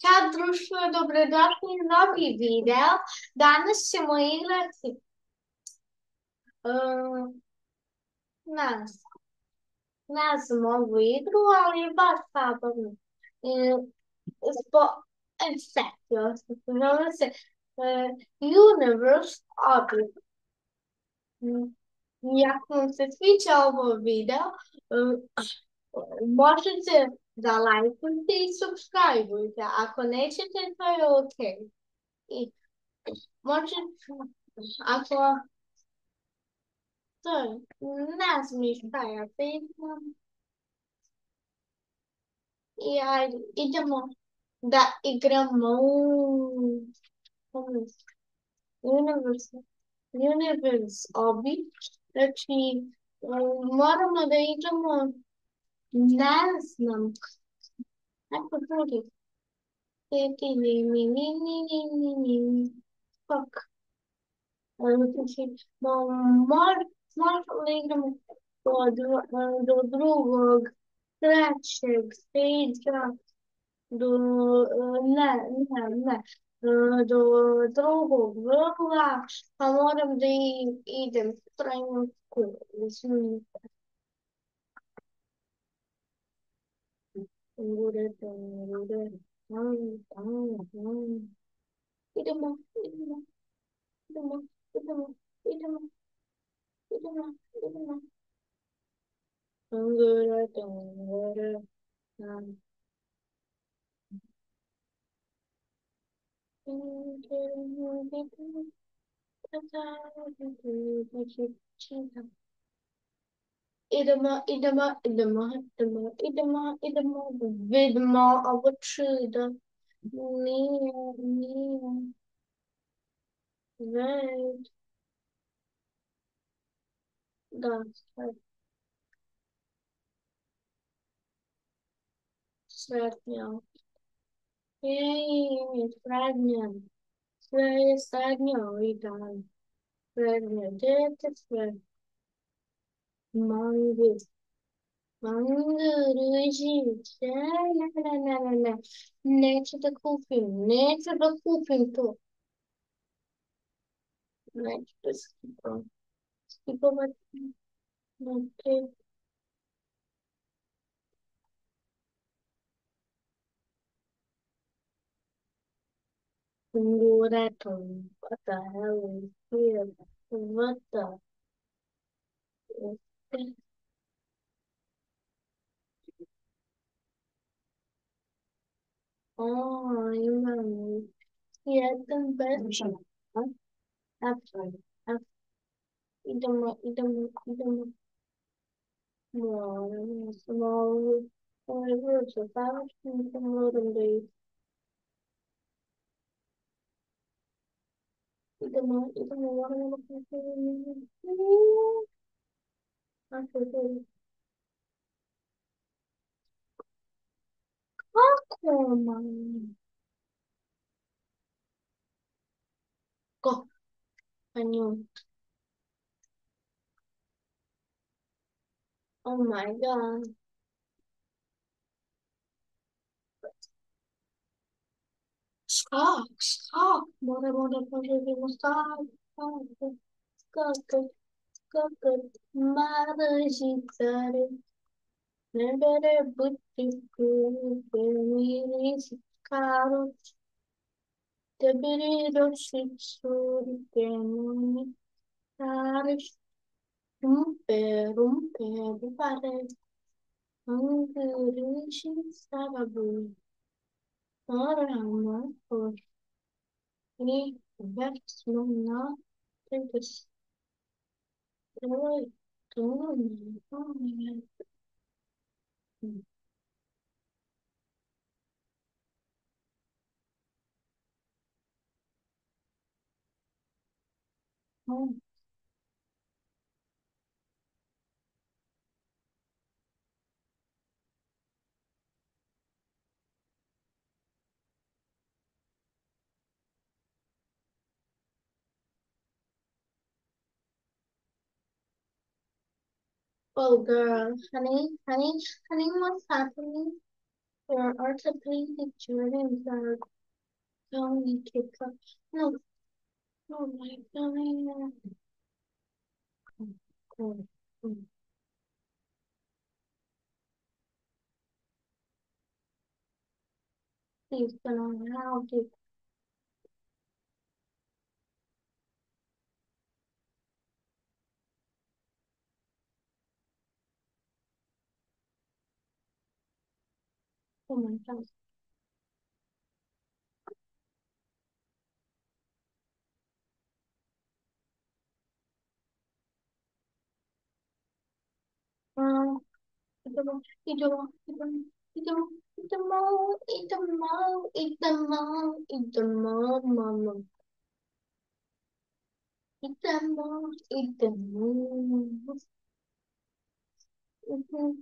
Ciao društvo, dobrodošli u novi video. Danas ćemo igrati um, nas, znam ovu igru, ali je baš zabavno. Um, spo, setio sam se, zove se Universe Object. Ako vam se sviđa ovo video, možete da lajkujete i subscribeujte. Ako nećete, to je ok. I možete, ako to ne znam ni šta ja pitam. I ajde, idemo da igramo Universe, Universe Obi. Znači, moramo da igramo, ne znam, neko drugi. Ti, ti, ni. Fuck. Znači, možemo da igramo do drugog, trećeg, stage do, ne, do drugog vrla, pa moram da idem trenutku, mislim, idemo, idemo, idemo, idemo, idemo, idemo, idemo. Idemo, vidimo ovo čudo. Nije, već, da, sretnja. Jej, srednja, sve je srednja i dan. Srednje dete, sve. Mangu, mangu, ružiće, ne. Neću da kupim, neću da kupim to. Neću da skipam. Skipovati, neću. Nguraton, what the hell is here? What the? Oh, imam. Jedan bez. F. Idemo. Moram, malo. Ovo je vrlo završeno, moram da moramo da kako, man? Go, kanjon. Oh my god. Skak. Moramo da poželimo skak. Maražitare. Nebere butiku, bemiri skaru. Tebiri rošičuri, temuni. Kariš. Rumpe, rupare. Angurishi sarabu. Orama, por. E verksmona. Tentes. Oi, tome. Oh, girl, honey, what's happening? Your orthopedic journeys are going to come. No, no, my God. Please don't know how to oh my God. Um,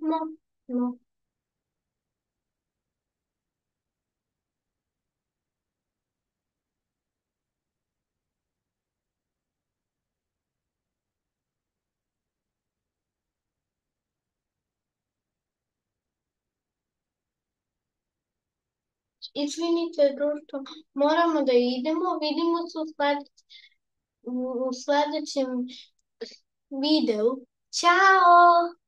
mama. No. Izvinite, društvo, moramo da idemo. Vidimo se u sledećem videu. Ćao!